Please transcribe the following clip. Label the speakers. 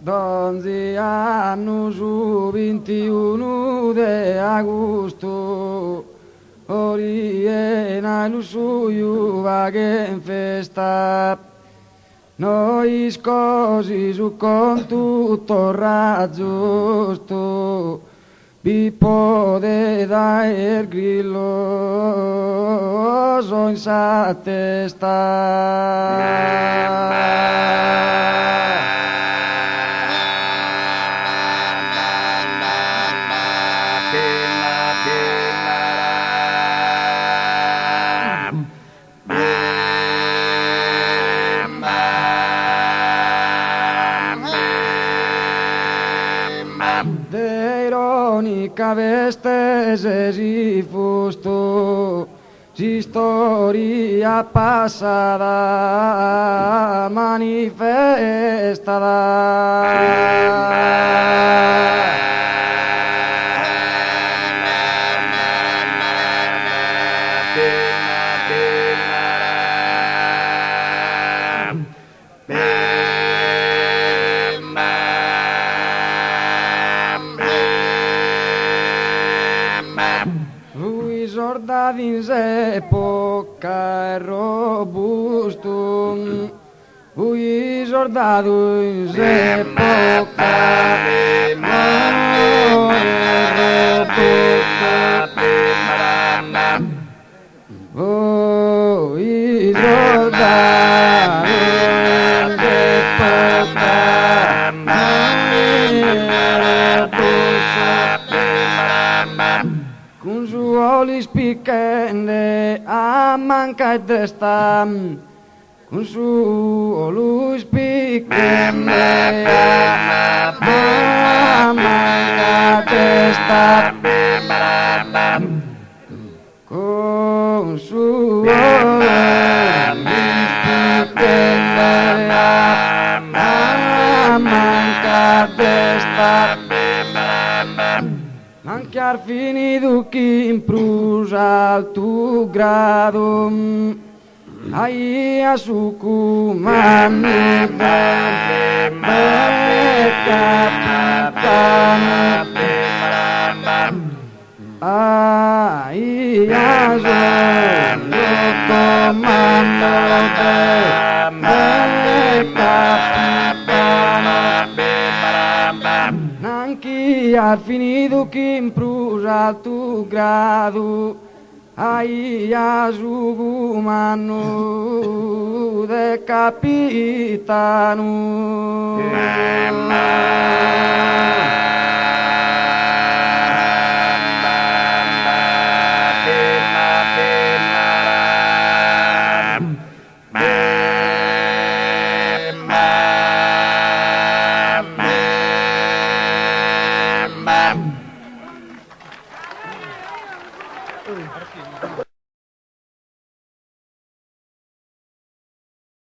Speaker 1: 11 anos, o 21 de agosto, Oriena lo suyo vague en festa. Noi scosi su con tutto raggiusto, Pippo de da il grillo, so in sa testa. De ironica veste si fusto, si storia passata manifestada. Lui sordato in s'epoca robusto, lui sordato in s'epoca robusto, lui sordato in s'epoca con su oli spiccende a manca de sta, con su oli spiccende a manca de sta, con su oli spiccende a manca de sta. Anche al finito chi in prusa al tuo grado, ai a su comando capitano, ai a su comando anche al finito che in prusa al tuo grado, ai a su comando de capitano.